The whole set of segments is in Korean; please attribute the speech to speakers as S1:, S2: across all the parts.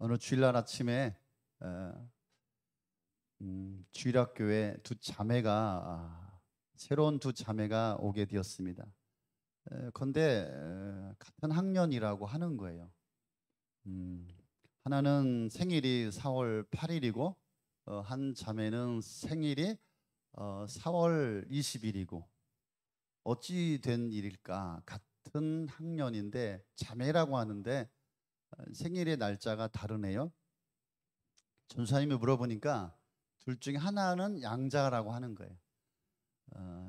S1: 어느 주일날 아침에 주일학교에 새로운 두 자매가 오게 되었습니다. 그런데 같은 학년이라고 하는 거예요. 하나는 생일이 4월 8일이고 한 자매는 생일이 4월 20일이고 어찌 된 일일까? 같은 학년인데 자매라고 하는데 생일의 날짜가 다르네요. 전사님이 물어보니까 둘 중에 하나는 양자라고 하는 거예요.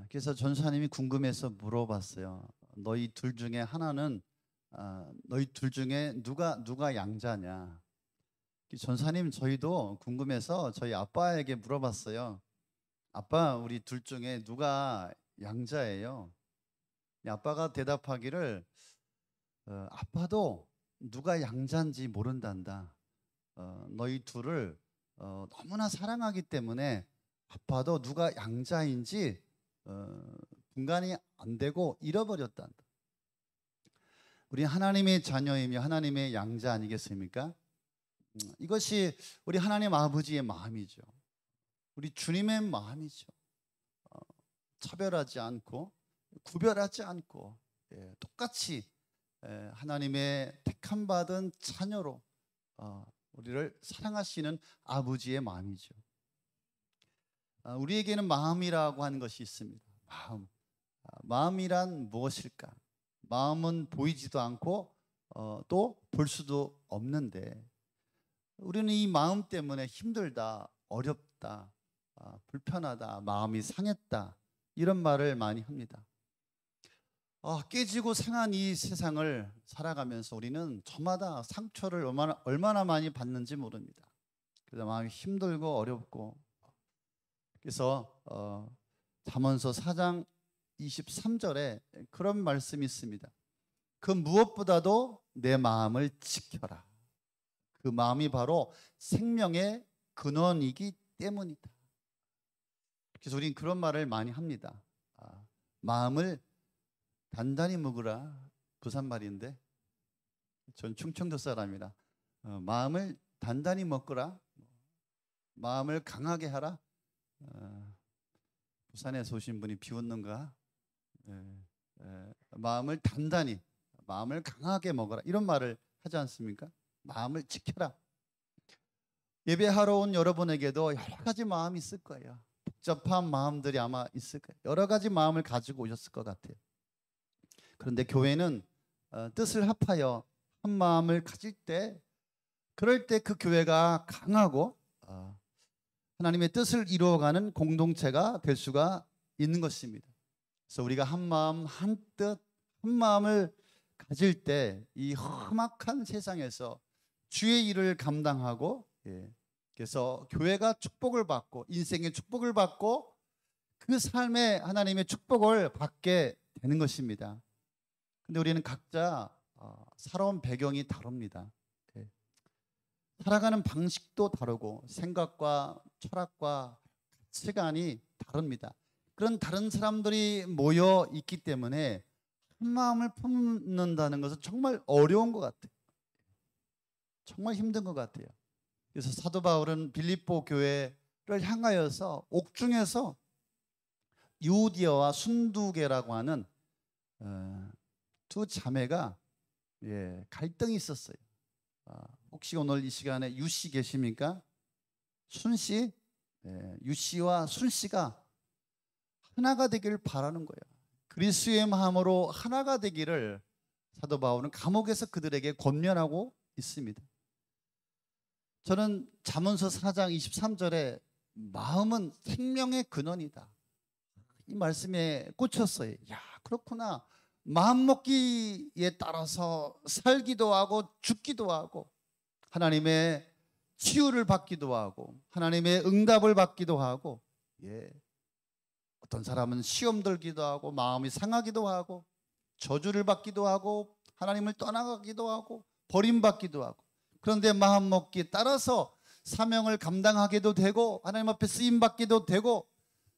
S1: 그래서 전사님이 궁금해서 물어봤어요. 너희 둘 중에 하나는 너희 둘 중에 누가 양자냐? 전사님 저희도 궁금해서 저희 아빠에게 물어봤어요. 아빠, 우리 둘 중에 누가 양자예요? 아빠가 대답하기를 아빠도 누가 양자인지 모른단다. 너희 둘을 너무나 사랑하기 때문에 아빠도 누가 양자인지 분간이 안 되고 잃어버렸단다. 우리 하나님의 자녀이며 하나님의 양자 아니겠습니까? 이것이 우리 하나님 아버지의 마음이죠. 우리 주님의 마음이죠. 차별하지 않고 구별하지 않고 똑같이 하나님의 택함 받은 자녀로 우리를 사랑하시는 아버지의 마음이죠. 우리에게는 마음이라고 하는 것이 있습니다. 마음이란 무엇일까? 마음은 보이지도 않고 또 볼 수도 없는데 우리는 이 마음 때문에 힘들다, 어렵다, 불편하다, 마음이 상했다 이런 말을 많이 합니다. 깨지고 상한 이 세상을 살아가면서 우리는 저마다 상처를 얼마나 많이 받는지 모릅니다. 그래서 마음이 힘들고 어렵고 그래서 잠언서 4장 23절에 그런 말씀이 있습니다. 그 무엇보다도 내 마음을 지켜라. 그 마음이 바로 생명의 근원이기 때문이다. 그래서 우리는 그런 말을 많이 합니다. 마음을 단단히 먹으라. 부산 말인데 전 충청도 사람이라 마음을 단단히 먹거라. 마음을 강하게 하라. 부산에서 오신 분이 비웃는가? 마음을 단단히, 마음을 강하게 먹어라. 이런 말을 하지 않습니까? 마음을 지켜라. 예배하러 온 여러분에게도 여러 가지 마음이 있을 거예요. 복잡한 마음들이 아마 있을 거예요. 여러 가지 마음을 가지고 오셨을 것 같아요. 그런데 교회는 뜻을 합하여 한 마음을 가질 때 그럴 때 그 교회가 강하고 하나님의 뜻을 이루어가는 공동체가 될 수가 있는 것입니다. 그래서 우리가 한 마음, 한 뜻, 한 마음을 가질 때 이 험악한 세상에서 주의 일을 감당하고 그래서 교회가 축복을 받고 인생의 축복을 받고 그 삶에 하나님의 축복을 받게 되는 것입니다. 근데 우리는 각자 살아온 배경이 다릅니다. 살아가는 방식도 다르고 생각과 철학과 가치관이 다릅니다. 그런 다른 사람들이 모여 있기 때문에 한 마음을 품는다는 것은 정말 어려운 것 같아요. 정말 힘든 것 같아요. 그래서 사도 바울은 빌립보 교회를 향하여서 옥중에서 유디아와 순두계라고 하는 두 자매가 갈등이 있었어요. 혹시 오늘 이 시간에 유씨 계십니까? 순씨, 유씨와 순씨가 하나가 되기를 바라는 거예요. 그리스도의 마음으로 하나가 되기를 사도 바울은 감옥에서 그들에게 권면하고 있습니다. 저는 잠언서 4장 23절에 마음은 생명의 근원이다. 이 말씀에 꽂혔어요. 야, 그렇구나. 마음먹기에 따라서 살기도 하고 죽기도 하고 하나님의 치유를 받기도 하고 하나님의 응답을 받기도 하고 어떤 사람은 시험 들기도 하고 마음이 상하기도 하고 저주를 받기도 하고 하나님을 떠나가기도 하고 버림받기도 하고 그런데 마음먹기에 따라서 사명을 감당하게도 되고 하나님 앞에 쓰임받기도 되고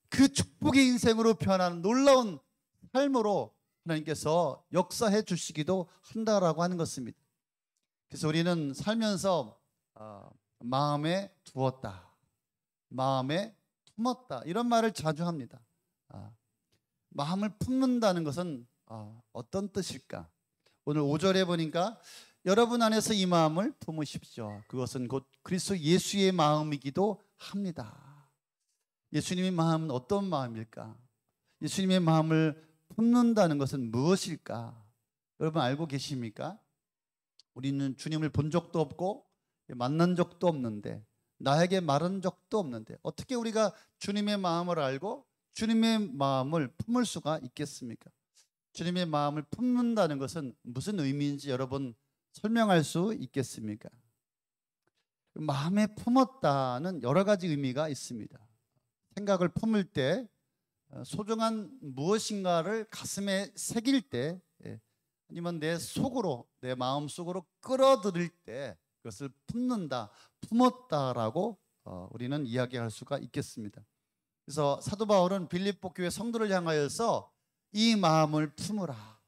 S1: 그 축복의 인생으로 변하는 놀라운 삶으로 하나님께서 역사해 주시기도 한다라고 하는 것입니다. 그래서 우리는 살면서 마음에 두었다, 마음에 품었다, 이런 말을 자주 합니다. 마음을 품는다는 것은 어떤 뜻일까? 오늘 5절에 보니까 여러분 안에서 이 마음을 품으십시오. 그것은 곧 그리스도 예수의 마음이기도 합니다. 예수님의 마음은 어떤 마음일까? 예수님의 마음을 품는다는 것은 무엇일까? 여러분 알고 계십니까? 우리는 주님을 본 적도 없고 만난 적도 없는데, 나에게 말한 적도 없는데 어떻게 우리가 주님의 마음을 알고 주님의 마음을 품을 수가 있겠습니까? 주님의 마음을 품는다는 것은 무슨 의미인지 여러분 설명할 수 있겠습니까? 마음에 품었다는 여러 가지 의미가 있습니다. 생각을 품을 때, 소중한 무엇인가를 가슴에 새길 때, 아니면 내 속으로, 내 마음 속으로 끌어들일 때 그것을 품는다, 품었다라고 우리는 이야기할 수가 있겠습니다. 그래서 사도 바울은 빌립보 교회 성도를 향하여서 이 마음을 품으라,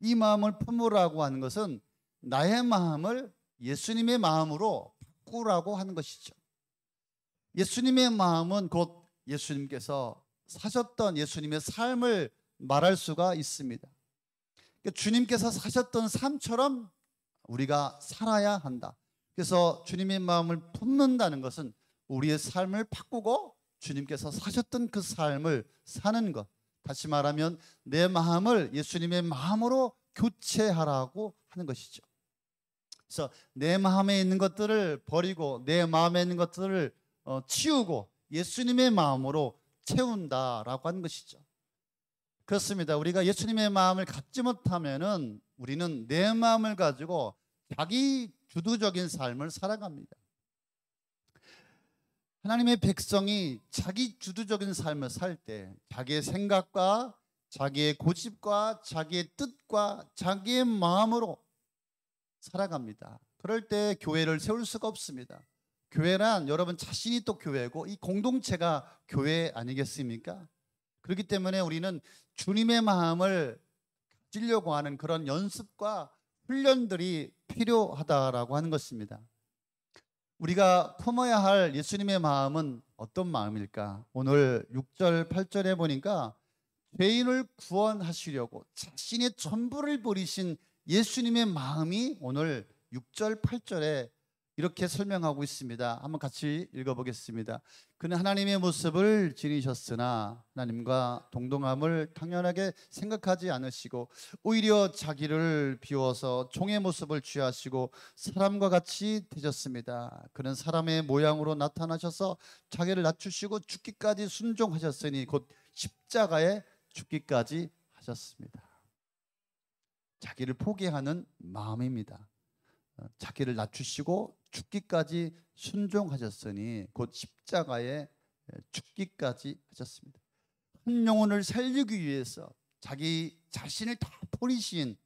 S1: 이 마음을 품으라고 하는 것은 나의 마음을 예수님의 마음으로 바꾸라고 하는 것이죠. 예수님의 마음은 곧 예수님께서 사셨던 예수님의 삶을 말할 수가 있습니다. 그러니까 주님께서 사셨던 삶처럼 우리가 살아야 한다. 그래서 주님의 마음을 품는다는 것은 우리의 삶을 바꾸고 주님께서 사셨던 그 삶을 사는 것. 다시 말하면 내 마음을 예수님의 마음으로 교체하라고 하는 것이죠. 그래서 내 마음에 있는 것들을 버리고 내 마음에 있는 것들을 치우고 예수님의 마음으로 채운다라고 하는 것이죠. 그렇습니다. 우리가 예수님의 마음을 갖지 못하면은 우리는 내 마음을 가지고 자기 주도적인 삶을 살아갑니다. 하나님의 백성이 자기 주도적인 삶을 살 때 자기의 생각과 자기의 고집과 자기의 뜻과 자기의 마음으로 살아갑니다. 그럴 때 교회를 세울 수가 없습니다. 교회란 여러분 자신이 또 교회고 이 공동체가 교회 아니겠습니까? 그렇기 때문에 우리는 주님의 마음을 가지려고 하는 그런 연습과 훈련들이 필요하다라고 하는 것입니다. 우리가 품어야 할 예수님의 마음은 어떤 마음일까? 오늘 6절, 8절에 보니까 죄인을 구원하시려고 자신의 전부를 버리신 예수님의 마음이 오늘 6절, 8절에 이렇게 설명하고 있습니다. 한번 같이 읽어보겠습니다. 그는 하나님의 모습을 지니셨으나 하나님과 동등함을 당연하게 생각하지 않으시고 오히려 자기를 비워서 종의 모습을 취하시고 사람과 같이 되셨습니다. 그는 사람의 모양으로 나타나셔서 자기를 낮추시고 죽기까지 순종하셨으니 곧 십자가에 죽기까지 하셨습니다. 자기를 포기하는 마음입니다. 자기를 낮추시고 죽기까지 순종하셨으니 곧 십자가에 죽기까지 하셨습니다. 한 영혼을 살리기 위해서 자기 자신을 다 버리신,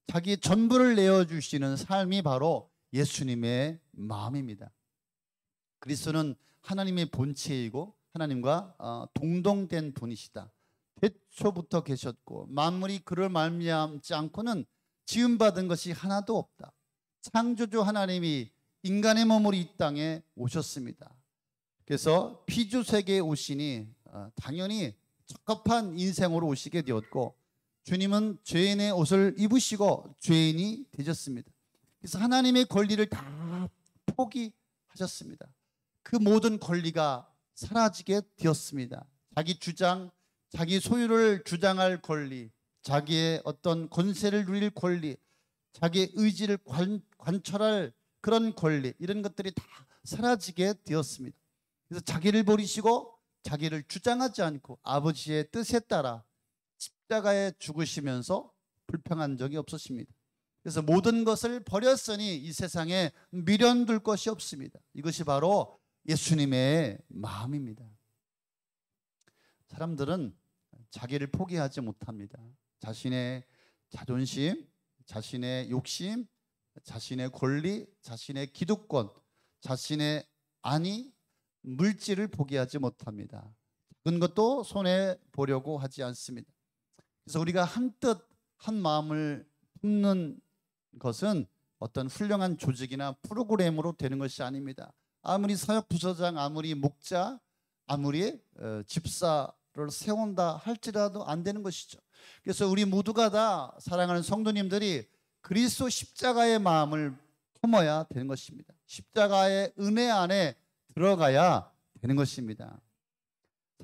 S1: 자기의 전부를 내어주시는 삶이 바로 예수님의 마음입니다. 그리스도는 하나님의 본체이고 하나님과 동등된 분이시다. 태초부터 계셨고 만물이 그를 말미암지 않고는 지음받은 것이 하나도 없다. 창조주 하나님이 인간의 몸으로 이 땅에 오셨습니다. 그래서 피주세계에 오시니 당연히 적합한 인생으로 오시게 되었고 주님은 죄인의 옷을 입으시고 죄인이 되셨습니다. 그래서 하나님의 권리를 다 포기하셨습니다. 그 모든 권리가 사라지게 되었습니다. 자기 주장, 자기 소유를 주장할 권리, 자기의 어떤 권세를 누릴 권리, 자기의 의지를 관철할 그런 권리, 이런 것들이 다 사라지게 되었습니다. 그래서 자기를 버리시고 자기를 주장하지 않고 아버지의 뜻에 따라 십자가에 죽으시면서 불평한 적이 없으십니다. 그래서 모든 것을 버렸으니 이 세상에 미련둘 것이 없습니다. 이것이 바로 예수님의 마음입니다. 사람들은 자기를 포기하지 못합니다. 자신의 자존심, 자신의 욕심, 자신의 권리, 자신의 기득권, 자신의 안위, 물질을 포기하지 못합니다. 작은 것도 손에 보려고 하지 않습니다. 그래서 우리가 한뜻 한 마음을 품는 것은 어떤 훌륭한 조직이나 프로그램으로 되는 것이 아닙니다. 아무리 사역부서장, 아무리 목자, 아무리 집사를 세운다 할지라도 안 되는 것이죠. 그래서 우리 모두가 다 사랑하는 성도님들이 그리스도 십자가의 마음을 품어야 되는 것입니다. 십자가의 은혜 안에 들어가야 되는 것입니다.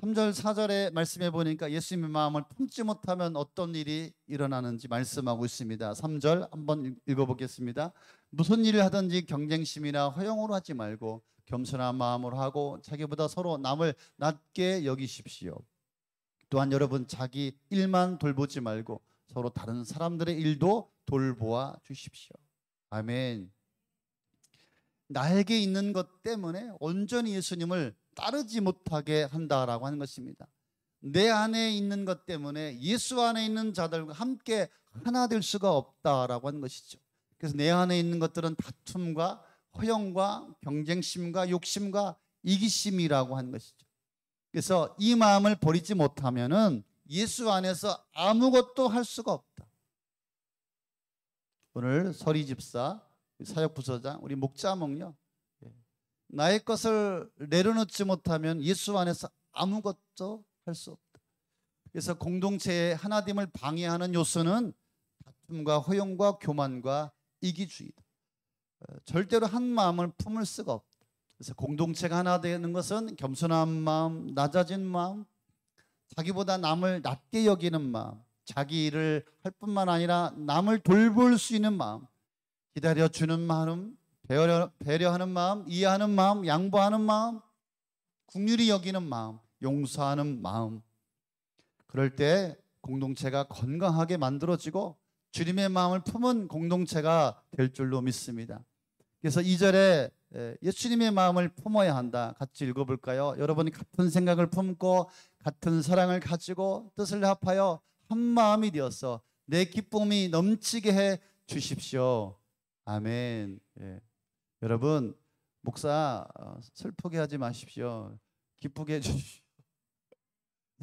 S1: 3절 4절의 말씀해 보니까 예수님의 마음을 품지 못하면 어떤 일이 일어나는지 말씀하고 있습니다. 3절 한번 읽어보겠습니다. 무슨 일을 하든지 경쟁심이나 허영으로 하지 말고 겸손한 마음으로 하고 자기보다 서로 남을 낮게 여기십시오. 또한 여러분 자기 일만 돌보지 말고 서로 다른 사람들의 일도 돌보아 주십시오. 아멘. 나에게 있는 것 때문에 온전히 예수님을 따르지 못하게 한다라고 하는 것입니다. 내 안에 있는 것 때문에 예수 안에 있는 자들과 함께 하나 될 수가 없다라고 하는 것이죠. 그래서 내 안에 있는 것들은 다툼과 허영과 경쟁심과 욕심과 이기심이라고 하는 것이죠. 그래서 이 마음을 버리지 못하면은 예수 안에서 아무것도 할 수가 없다. 오늘 서리 집사, 사역부서장, 우리 목자몽요, 나의 것을 내려놓지 못하면 예수 안에서 아무것도 할 수 없다. 그래서 공동체의 하나됨을 방해하는 요소는 다툼과 허용과 교만과 이기주의다. 절대로 한 마음을 품을 수가 없다. 그래서 공동체가 하나 되는 것은 겸손한 마음, 낮아진 마음, 자기보다 남을 낮게 여기는 마음, 자기 일을 할 뿐만 아니라 남을 돌볼 수 있는 마음, 기다려주는 마음, 배려하는 마음, 이해하는 마음, 양보하는 마음, 긍휼히 여기는 마음, 용서하는 마음. 그럴 때 공동체가 건강하게 만들어지고 주님의 마음을 품은 공동체가 될 줄로 믿습니다. 그래서 2절에 예수님의 마음을 품어야 한다. 같이 읽어볼까요? 여러분이 같은 생각을 품고 같은 사랑을 가지고 뜻을 합하여 한 마음이 되어서 내 기쁨이 넘치게 해 주십시오. 아멘. 예. 여러분, 목사 슬프게 하지 마십시오. 기쁘게 해주십시오.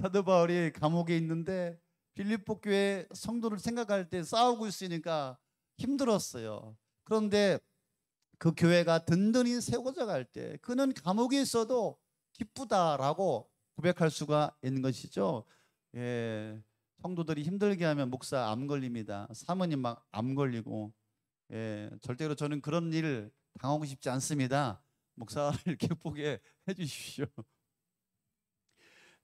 S1: 사도 바울이 감옥에 있는데 빌립보 교회 성도를 생각할 때 싸우고 있으니까 힘들었어요. 그런데 그 교회가 든든히 세워져 갈 때 그는 감옥에 있어도 기쁘다라고 고백할 수가 있는 것이죠. 예, 성도들이 힘들게 하면 목사 암 걸립니다. 사모님 막 암 걸리고, 예, 절대로 저는 그런 일 당하고 싶지 않습니다. 목사를 기쁘게 해주십시오.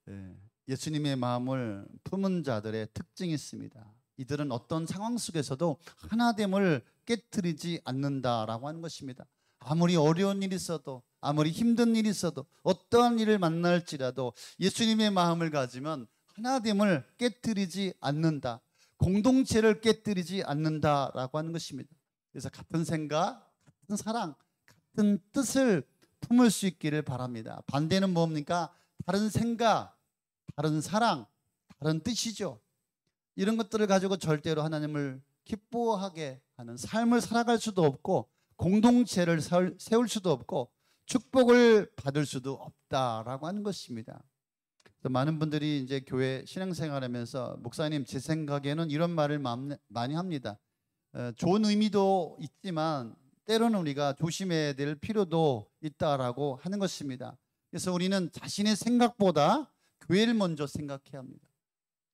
S1: 예, 예수님의 마음을 품은 자들의 특징이 있습니다. 이들은 어떤 상황 속에서도 하나됨을 깨트리지 않는다라고 하는 것입니다. 아무리 어려운 일이 있어도, 아무리 힘든 일이 있어도, 어떠한 일을 만날지라도 예수님의 마음을 가지면 하나됨을 깨트리지 않는다. 공동체를 깨트리지 않는다라고 하는 것입니다. 그래서 같은 생각, 같은 사랑, 같은 뜻을 품을 수 있기를 바랍니다. 반대는 뭡니까? 다른 생각, 다른 사랑, 다른 뜻이죠. 이런 것들을 가지고 절대로 하나님을 기뻐하게 하는 삶을 살아갈 수도 없고 공동체를 세울 수도 없고 축복을 받을 수도 없다라고 하는 것입니다. 많은 분들이 이제 교회 신앙생활하면서 목사님 제 생각에는 이런 말을 많이 합니다. 좋은 의미도 있지만 때로는 우리가 조심해야 될 필요도 있다라고 하는 것입니다. 그래서 우리는 자신의 생각보다 교회를 먼저 생각해야 합니다.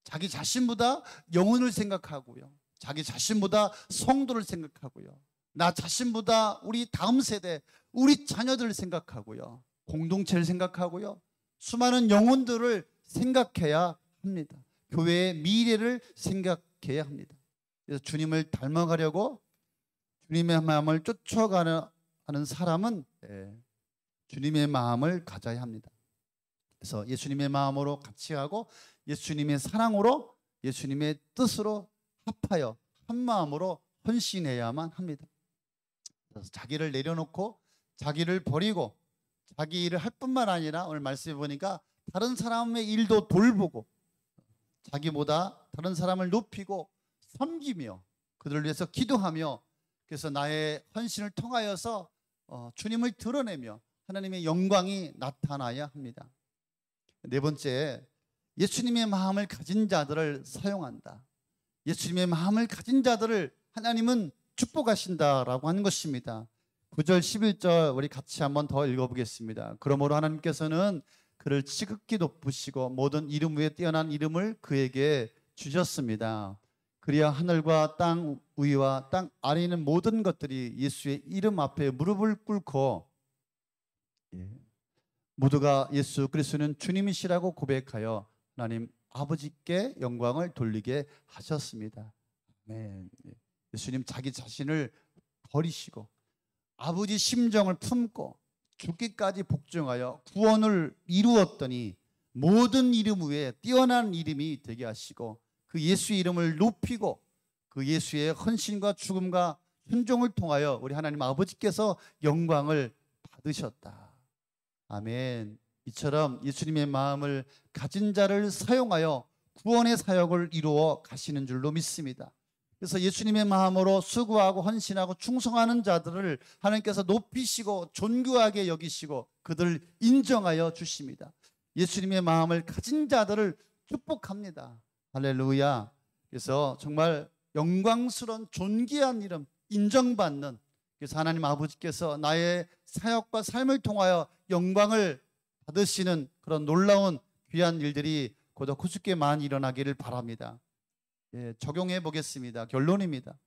S1: 자기 자신보다 영혼을 생각하고요. 자기 자신보다 성도를 생각하고요. 나 자신보다 우리 다음 세대, 우리 자녀들을 생각하고요. 공동체를 생각하고요. 수많은 영혼들을 생각해야 합니다. 교회의 미래를 생각해야 합니다. 그래서 주님을 닮아가려고 주님의 마음을 쫓아가는 사람은 주님의 마음을 가져야 합니다. 그래서 예수님의 마음으로 같이 하고 예수님의 사랑으로 예수님의 뜻으로 합하여 한 마음으로 헌신해야만 합니다. 그래서 자기를 내려놓고 자기를 버리고 자기 일을 할 뿐만 아니라 오늘 말씀해 보니까 다른 사람의 일도 돌보고 자기보다 다른 사람을 높이고 섬기며 그들을 위해서 기도하며 그래서 나의 헌신을 통하여서 주님을 드러내며 하나님의 영광이 나타나야 합니다. 네 번째, 예수님의 마음을 가진 자들을 사용한다. 예수님의 마음을 가진 자들을 하나님은 축복하신다라고 하는 것입니다. 9절 11절 우리 같이 한번 더 읽어보겠습니다. 그러므로 하나님께서는 그를 지극히 높으시고 모든 이름 위에 뛰어난 이름을 그에게 주셨습니다. 그리야 하늘과 땅 위와 땅 아래에 있는 모든 것들이 예수의 이름 앞에 무릎을 꿇고 모두가 예수 그리스도는 주님이시라고 고백하여 하나님 아버지께 영광을 돌리게 하셨습니다. 아멘. 예수님 자기 자신을 버리시고 아버지 심정을 품고 죽기까지 복종하여 구원을 이루었더니 모든 이름 위에 뛰어난 이름이 되게 하시고 그 예수의 이름을 높이고 그 예수의 헌신과 죽음과 순종을 통하여 우리 하나님 아버지께서 영광을 받으셨다. 아멘. 이처럼 예수님의 마음을 가진 자를 사용하여 구원의 사역을 이루어 가시는 줄로 믿습니다. 그래서 예수님의 마음으로 수고하고 헌신하고 충성하는 자들을 하나님께서 높이시고 존귀하게 여기시고 그들을 인정하여 주십니다. 예수님의 마음을 가진 자들을 축복합니다. 할렐루야. 그래서 정말 영광스러운 존귀한 이름 인정받는, 그래서 하나님 아버지께서 나의 사역과 삶을 통하여 영광을 받으시는 그런 놀라운 귀한 일들이 고도 구주께 많이 일어나기를 바랍니다. 적용해 보겠습니다. 결론입니다.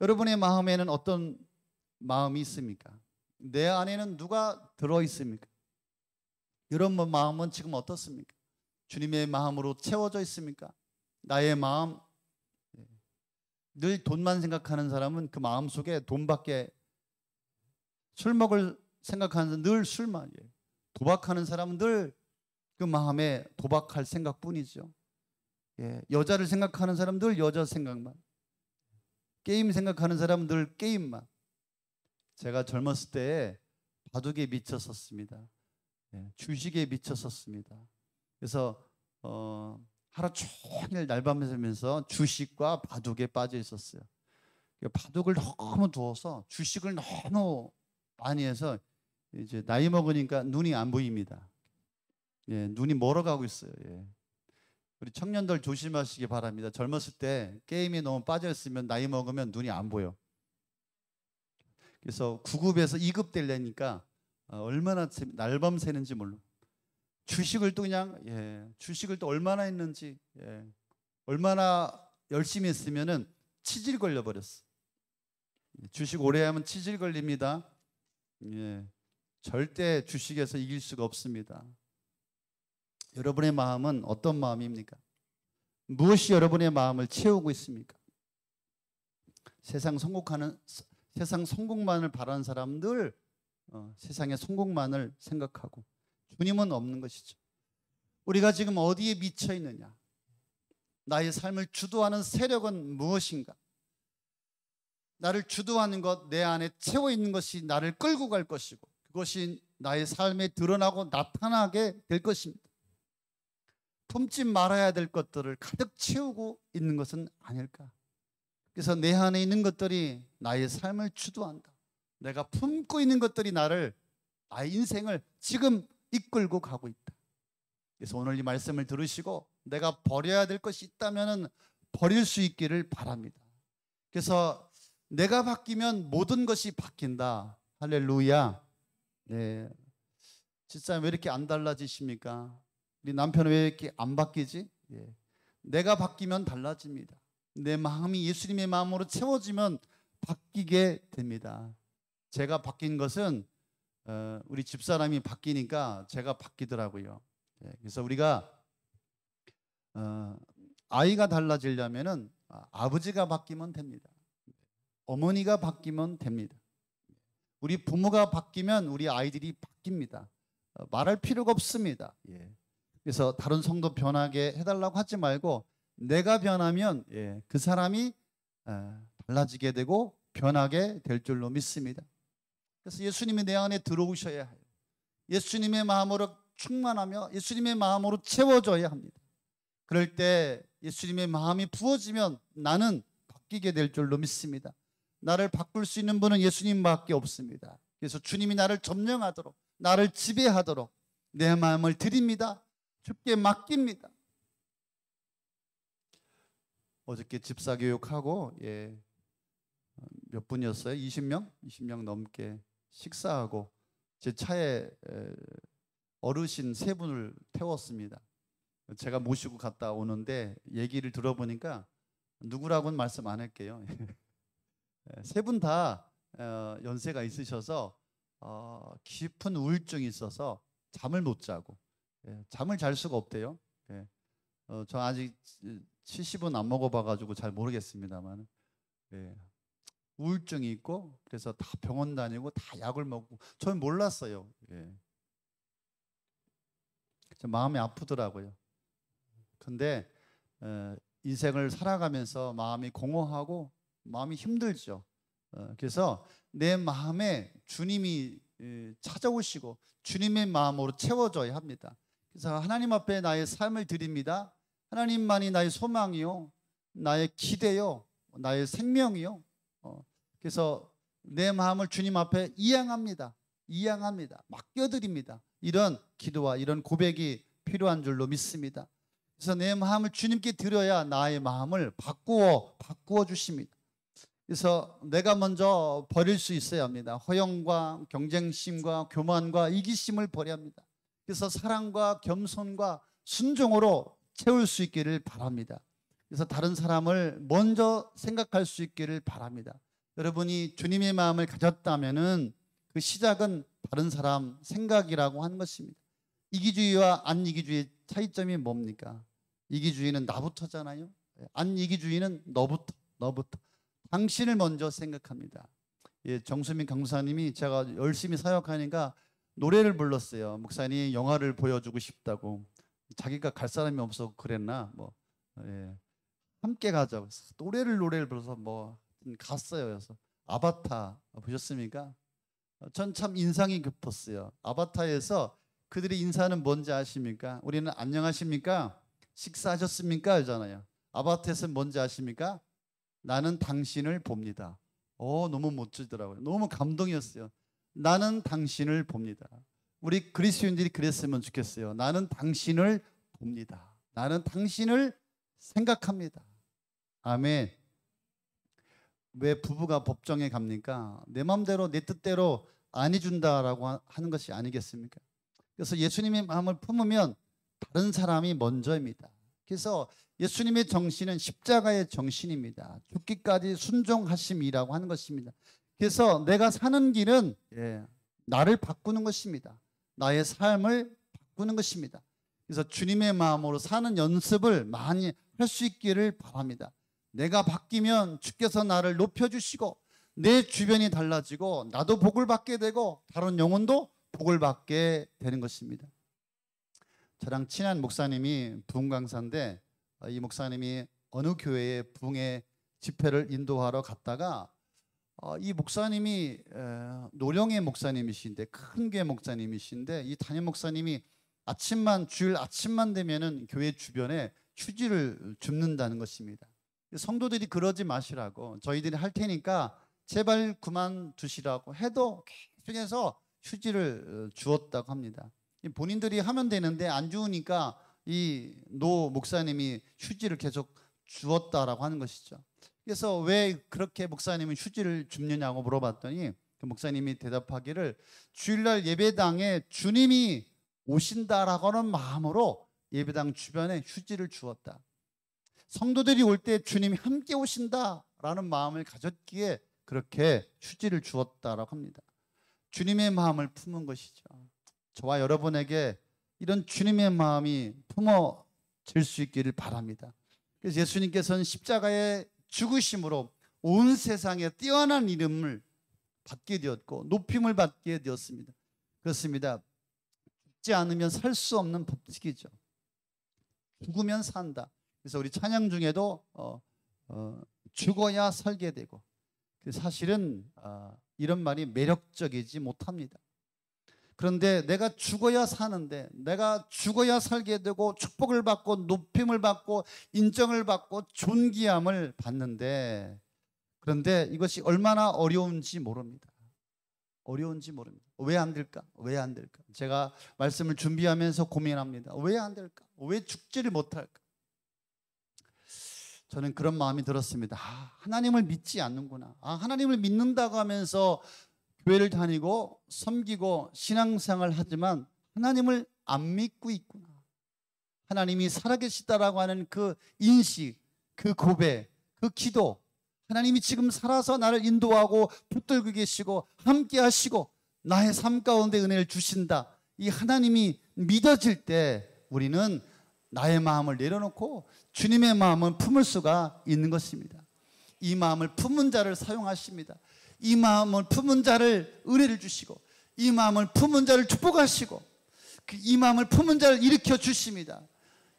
S1: 여러분의 마음에는 어떤 마음이 있습니까? 내 안에는 누가 들어 있습니까? 여러분 마음은 지금 어떻습니까? 주님의 마음으로 채워져 있습니까? 나의 마음, 늘 돈만 생각하는 사람은 그 마음 속에 돈밖에, 술 먹을 생각하는 사람은 늘 술만, 도박하는 사람은 늘 그 마음에 도박할 생각뿐이죠. 여자를 생각하는 사람은 늘 여자 생각만, 게임 생각하는 사람은 늘 게임만. 제가 젊었을 때 바둑에 미쳤었습니다. 주식에 미쳤었습니다. 그래서 하루 종일 날밤새면서 주식과 바둑에 빠져 있었어요. 바둑을 너무 두어서 주식을 너무 많이 해서 이제 나이 먹으니까 눈이 안 보입니다. 눈이 멀어가고 있어요. 우리 청년들 조심하시기 바랍니다. 젊었을 때 게임에 너무 빠져 있으면 나이 먹으면 눈이 안 보여. 그래서 9급에서 2급 되려니까 얼마나 날밤 새는지 몰라. 주식을 또 그냥 주식을 또 얼마나 했는지, 얼마나 열심히 했으면은 치질 걸려 버렸어. 주식 오래 하면 치질 걸립니다. 절대 주식에서 이길 수가 없습니다. 여러분의 마음은 어떤 마음입니까? 무엇이 여러분의 마음을 채우고 있습니까? 세상 성공만을 바라는 사람들, 세상의 성공만을 생각하고 주님은 없는 것이죠. 우리가 지금 어디에 미쳐 있느냐? 나의 삶을 주도하는 세력은 무엇인가? 나를 주도하는 것, 내 안에 채워 있는 것이 나를 끌고 갈 것이고 그것이 나의 삶에 드러나고 나타나게 될 것입니다. 품지 말아야 될 것들을 가득 채우고 있는 것은 아닐까? 그래서 내 안에 있는 것들이 나의 삶을 주도한다. 내가 품고 있는 것들이 나의 인생을 지금 이끌고 가고 있다. 그래서 오늘 이 말씀을 들으시고 내가 버려야 될 것이 있다면 버릴 수 있기를 바랍니다. 그래서 내가 바뀌면 모든 것이 바뀐다. 할렐루야. 진짜 왜 이렇게 안 달라지십니까? 우리 남편은 왜 이렇게 안 바뀌지? 내가 바뀌면 달라집니다. 내 마음이 예수님의 마음으로 채워지면 바뀌게 됩니다. 제가 바뀐 것은 우리 집사람이 바뀌니까 제가 바뀌더라고요. 그래서 우리가 아이가 달라지려면은 아버지가 바뀌면 됩니다. 어머니가 바뀌면 됩니다. 우리 부모가 바뀌면 우리 아이들이 바뀝니다. 말할 필요가 없습니다. 그래서 다른 성도 변하게 해달라고 하지 말고 내가 변하면 그 사람이 달라지게 되고 변하게 될 줄로 믿습니다. 그래서 예수님이 내 안에 들어오셔야 해요. 예수님의 마음으로 충만하며 예수님의 마음으로 채워져야 합니다. 그럴 때 예수님의 마음이 부어지면 나는 바뀌게 될 줄로 믿습니다. 나를 바꿀 수 있는 분은 예수님밖에 없습니다. 그래서 주님이 나를 점령하도록, 나를 지배하도록 내 마음을 드립니다. 주께 맡깁니다. 어저께 집사교육하고 몇 분이었어요? 20명? 20명 넘게 식사하고 제 차에 어르신 3분을 태웠습니다. 제가 모시고 갔다 오는데 얘기를 들어보니까 누구라고는 말씀 안 할게요. 3분 다 연세가 있으셔서 깊은 우울증이 있어서 잠을 못 자고 잠을 잘 수가 없대요. 저 아직 70은 안 먹어봐가지고 잘 모르겠습니다만 우울증이 있고 그래서 다 병원 다니고 다 약을 먹고 저는 몰랐어요. 마음이 아프더라고요. 근데 인생을 살아가면서 마음이 공허하고 마음이 힘들죠. 그래서 내 마음에 주님이 찾아오시고 주님의 마음으로 채워져야 합니다. 그래서 하나님 앞에 나의 삶을 드립니다. 하나님만이 나의 소망이요, 나의 기대요, 나의 생명이요. 그래서 내 마음을 주님 앞에 이양합니다. 맡겨드립니다. 이런 기도와 이런 고백이 필요한 줄로 믿습니다. 그래서 내 마음을 주님께 드려야 나의 마음을 바꾸어 주십니다. 그래서 내가 먼저 버릴 수 있어야 합니다. 허영과 경쟁심과 교만과 이기심을 버려야 합니다. 그래서 사랑과 겸손과 순종으로 채울 수 있기를 바랍니다. 그래서 다른 사람을 먼저 생각할 수 있기를 바랍니다. 여러분이 주님의 마음을 가졌다면은 그 시작은 다른 사람 생각이라고 하는 것입니다. 이기주의와 안이기주의의 차이점이 뭡니까? 이기주의는 나부터잖아요. 안이기주의는 너부터. 당신을 먼저 생각합니다. 정수민 강사님이 제가 열심히 사역하니까 노래를 불렀어요. 목사님 영화를 보여주고 싶다고. 자기가 갈 사람이 없어서 그랬나? 함께 가자. 노래를 불러서 갔어요. 그래서 아바타 보셨습니까? 전 참 인상이 깊었어요. 아바타에서 그들의 인사는 뭔지 아십니까? 우리는 안녕하십니까? 식사하셨습니까? 하잖아요. 아바타에서 뭔지 아십니까? 나는 당신을 봅니다. 너무 멋지더라고요. 너무 감동이었어요. 나는 당신을 봅니다. 우리 그리스도인들이 그랬으면 좋겠어요. 나는 당신을 봅니다. 나는 당신을 생각합니다. 아멘. 왜 부부가 법정에 갑니까? 내 마음대로 내 뜻대로 안 해준다라고 하는 것이 아니겠습니까? 그래서 예수님의 마음을 품으면 다른 사람이 먼저입니다. 그래서 예수님의 정신은 십자가의 정신입니다. 죽기까지 순종하심이라고 하는 것입니다. 그래서 내가 사는 길은 나를 바꾸는 것입니다. 나의 삶을 바꾸는 것입니다. 그래서 주님의 마음으로 사는 연습을 많이 할 수 있기를 바랍니다. 내가 바뀌면 주께서 나를 높여주시고 내 주변이 달라지고 나도 복을 받게 되고 다른 영혼도 복을 받게 되는 것입니다. 저랑 친한 목사님이 부흥 강사인데 이 목사님이 어느 교회에 부흥의 집회를 인도하러 갔다가 이 목사님이 노령의 목사님이신데 큰 교회 목사님이신데 이 담임 목사님이 주일 아침만 되면은 교회 주변에 휴지를 줍는다는 것입니다. 성도들이 그러지 마시라고 저희들이 할 테니까 제발 그만두시라고 해도 계속해서 휴지를 주었다고 합니다. 본인들이 하면 되는데 안 주우니까 이 노 목사님이 휴지를 계속 주었다라고 하는 것이죠. 그래서 왜 그렇게 목사님은 휴지를 줍느냐고 물어봤더니 그 목사님이 대답하기를 주일날 예배당에 주님이 오신다라고 하는 마음으로 예배당 주변에 휴지를 주었다. 성도들이 올 때 주님이 함께 오신다라는 마음을 가졌기에 그렇게 휴지를 주었다라고 합니다. 주님의 마음을 품은 것이죠. 저와 여러분에게 이런 주님의 마음이 품어질 수 있기를 바랍니다. 그래서 예수님께서는 십자가의 죽으심으로 온 세상에 뛰어난 이름을 받게 되었고 높임을 받게 되었습니다. 그렇습니다. 죽지 않으면 살 수 없는 법칙이죠. 죽으면 산다. 그래서 우리 찬양 중에도 죽어야 살게 되고 사실은 이런 말이 매력적이지 못합니다. 그런데 내가 죽어야 사는데 내가 죽어야 살게 되고 축복을 받고 높임을 받고 인정을 받고 존귀함을 받는데 그런데 이것이 얼마나 어려운지 모릅니다. 왜 안 될까? 제가 말씀을 준비하면서 고민합니다. 왜 안 될까? 왜 죽지를 못할까? 저는 그런 마음이 들었습니다. 하나님을 믿지 않는구나. 하나님을 믿는다고 하면서 교회를 다니고 섬기고 신앙생활을 하지만 하나님을 안 믿고 있구나. 하나님이 살아계시다라고 하는 그 인식, 그 고백, 그 기도, 하나님이 지금 살아서 나를 인도하고 붙들고 계시고 함께 하시고 나의 삶 가운데 은혜를 주신다. 이 하나님이 믿어질 때 우리는 나의 마음을 내려놓고 주님의 마음을 품을 수가 있는 것입니다. 이 마음을 품은 자를 사용하십니다. 이 마음을 품은 자를 은혜를 주시고 이 마음을 품은 자를 축복하시고 이 마음을 품은 자를 일으켜 주십니다.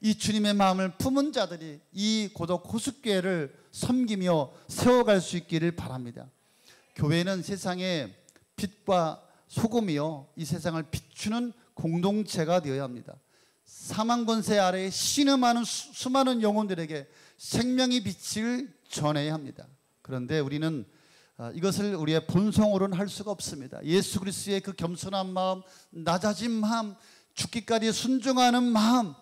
S1: 이 주님의 마음을 품은 자들이 이 고독 호숫교회를 섬기며 세워갈 수 있기를 바랍니다. 교회는 세상의 빛과 소금이요, 이 세상을 비추는 공동체가 되어야 합니다. 사망 권세 아래에 신음하는 수많은 영혼들에게 생명의 빛을 전해야 합니다. 그런데 우리는 이것을 우리의 본성으로는 할 수가 없습니다. 예수 그리스도의 그 겸손한 마음, 낮아진 마음, 죽기까지 순종하는 마음,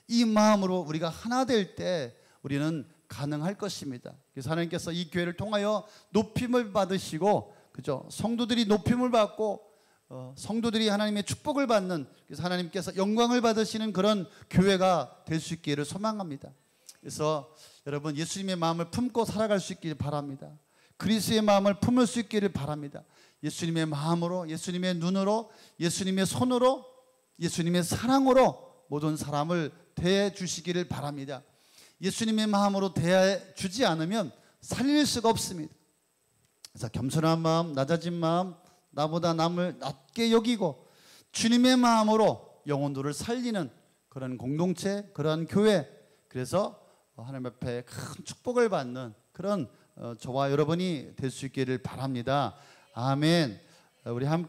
S1: 이 마음으로 우리가 하나 될 때 우리는 가능할 것입니다. 그래서 하나님께서 이 교회를 통하여 높임을 받으시고, 그죠? 성도들이 높임을 받고 성도들이 하나님의 축복을 받는, 그래서 하나님께서 영광을 받으시는 그런 교회가 될 수 있기를 소망합니다. 그래서 여러분 예수님의 마음을 품고 살아갈 수 있기를 바랍니다. 그리스도의 마음을 품을 수 있기를 바랍니다. 예수님의 마음으로, 예수님의 눈으로, 예수님의 손으로, 예수님의 사랑으로 모든 사람을 대해 주시기를 바랍니다. 예수님의 마음으로 대해 주지 않으면 살릴 수가 없습니다. 그래서 겸손한 마음, 낮아진 마음, 나보다 남을 낮게 여기고 주님의 마음으로 영혼들을 살리는 그런 공동체, 그런 교회, 그래서 하나님 앞에 큰 축복을 받는 그런 저와 여러분이 될 수 있기를 바랍니다. 아멘. 우리 함께